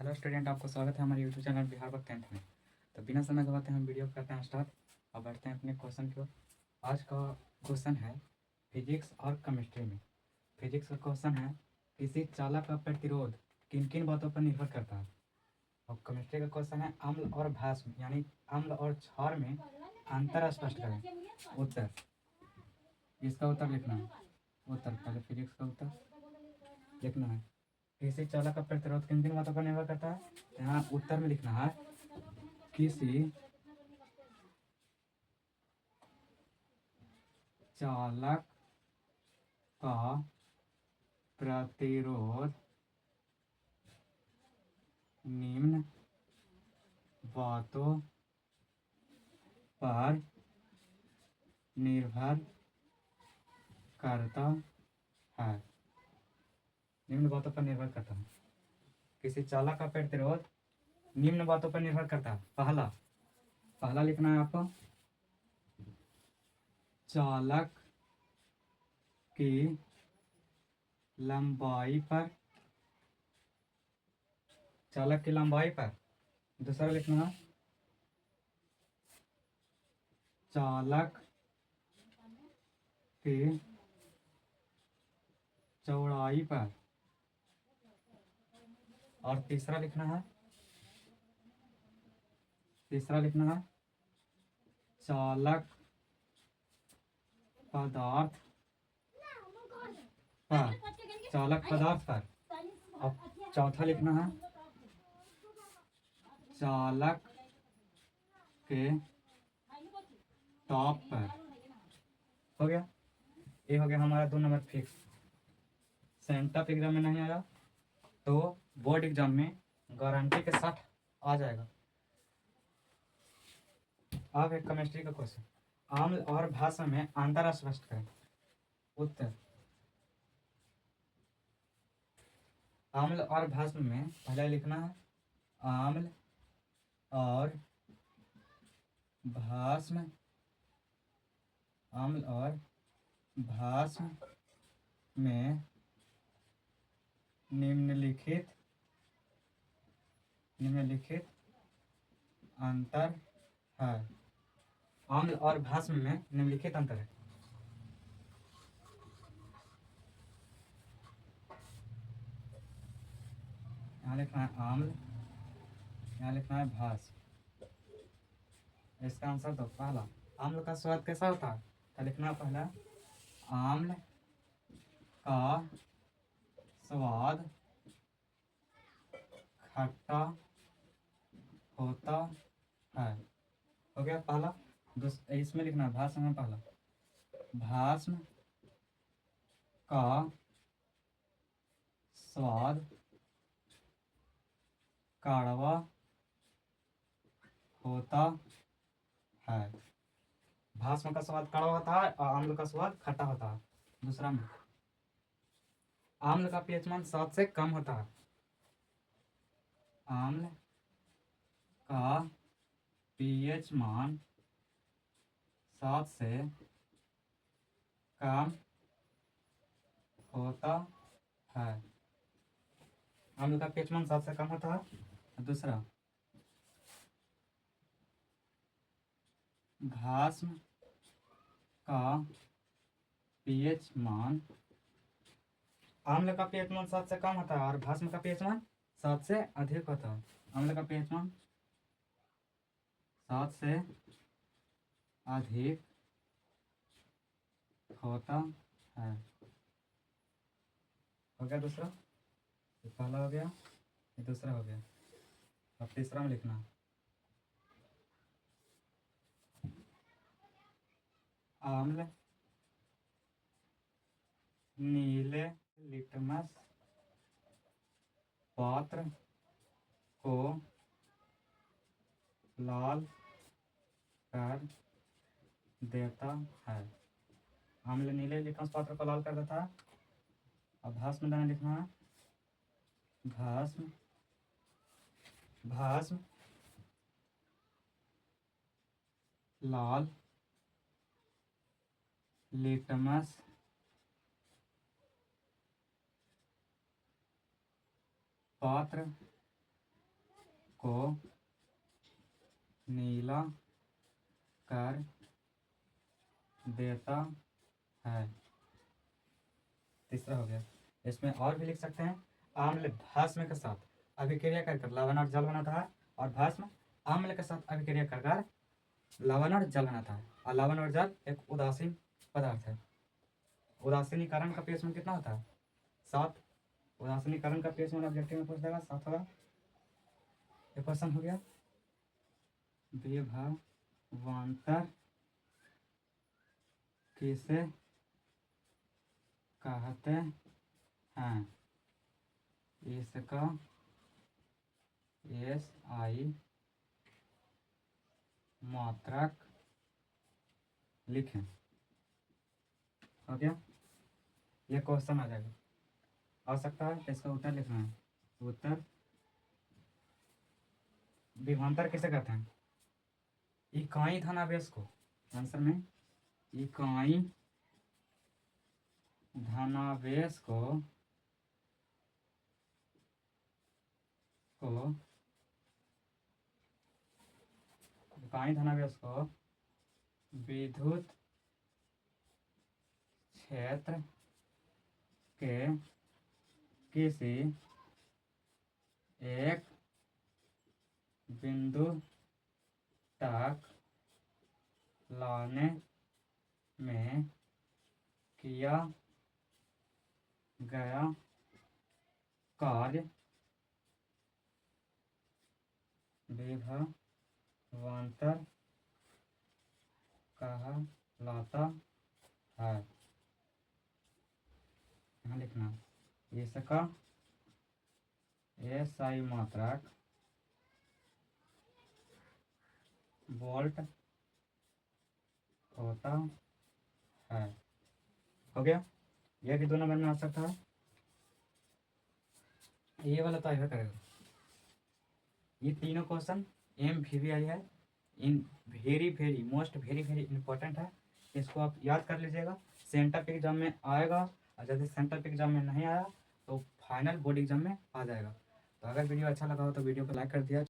Hello student, आपको स्वागत है हमारे YouTube channel Bihar work 10th में। तो बिना समय गवाते हम वीडियो करते हैं स्टार्ट और बढ़ते हैं अपने क्वेश्चन की ओर। आज का क्वेश्चन है फिजिक्स और केमिस्ट्री में। फिजिक्स का क्वेश्चन है किसी चालक का प्रतिरोध किन किन बातों पर निर्भर करता है। और केमिस्ट्री का क्वेश्चन है अम्ल और भस्म यानी अम्ल और क्षार में अंतर स्पष्ट करें। उत्तर, इसका उत्तर लिखना है। उत्तर पहले फिजिक्स का उत्तर लिखना है। किसी चालक का प्रतिरोध किन किन बातों पर निर्भर करता है। यहाँ उत्तर में लिखना है किसी चालक का प्रतिरोध निम्न बातों पर निर्भर करता है। निम्न बातों पर निर्भर करता है। किसी चालक का प्रतिरोध निम्न बातों पर निर्भर करता है। पहला लिखना है आपको चालक की लंबाई पर। चालक की लंबाई पर। दूसरा लिखना है चालक की चौड़ाई पर। और तीसरा लिखना है चालक पदार्थ पर। और चौथा लिखना है चालक के टॉप पर। हो गया, ये हो गया हमारा 2 नंबर फिक्स। सेंटअप एग्जाम में नहीं आया तो बोर्ड एग्जाम में गारंटी के साथ आ जाएगा। अब है केमिस्ट्री का क्वेश्चन, अम्ल और भस्म में अंतर स्पष्ट करें। उत्तर, अम्ल और भस्म में पहले लिखना है अम्ल और भस्म। अम्ल और भस्म में निम्नलिखित अंतर है। अम्ल और भस्म में निम्नलिखित अंतर है। यहाँ लिखना है अम्ल, यहाँ लिखना है भस्म। इसका आंसर तो पहला, अम्ल का स्वाद कैसा होता है। तो लिखना पहला अम्ल का स्वाद खट्टा होता है। हो गया पहला। इसमें लिखना है भस्म में पहला, भस्म का स्वाद कड़वा होता है। भस्म का स्वाद कड़वा होता है और अम्ल का स्वाद खट्टा होता है। दूसरा में अम्ल का पीएच मान 7 से कम होता है। अम्ल का पीएच मान 7 से कम होता है। अम्ल का पीएच मान 7 से कम होता है। दूसरा, भस्म का पीएच मान, अम्ल का पीएच मान 7 से कम होता है और भस्म का पीएच मान 7 से अधिक होता है। अम्ल का पीएच मान 7 से अधिक होता है। हो गया दूसरा, ये पहला हो गया, ये दूसरा हो गया। अब तीसरा में लिखना अम्ल नीले लिटमस पात्र को लाल कर देता है। अम्ल नीले लिटमस पात्र को लाल कर देता है। अब भस्म दाना लिखना है भस्म लाल लिटमस पात्र को नीला कर देता है। तीसरा हो गया। इसमें और भी लिख सकते हैं, आम्ल भस्म के साथ अभिक्रिया कर लवण और जल बनाता है, और भस्म आम्ल के साथ अभिक्रिया कर लवण और जल बनाता है। और लवण और जल एक उदासीन पदार्थ है। उदासीनीकरण का पीएच मान कितना होता है? 7। उदासीनीकरण का पीएच मान ऑब्जेक्टिव में पूछ देगा 7 होगा। ये क्वेश्चन हो गया। विभवांतर किसे कहते हैं? इसका SI मात्रक लिखें। हो गया, ये क्वेश्चन आ जाएगा, आ सकता है। तो इसका उत्तर लिखना है। उत्तर विभवांतर किसे कहते हैं? इकाई धनावेश को। आंसर में इकाई धनावेश को इकाई धनावेश को विद्युत क्षेत्र के किसी एक बिंदु तक लाने में किया गया कार्य विभवांतर कहलाता है। यहाँ लिखना, इसका SI मात्रक वोल्ट होता है। हो गया, यह भी 2 नंबर में आ सकता है। ये वाला तो आइए करेगा। ये तीनों क्वेश्चन MVVI है, in very most very important है। इसको आप याद कर लीजिएगा, सेंटर पे एग्जाम में आएगा, और यदि सेंटर पे एग्जाम में नहीं आया तो फाइनल बोर्ड एग्जाम में आ जाएगा। तो अगर वीडियो अच्छा लगा हो तो वीडियो को लाइक कर दिया।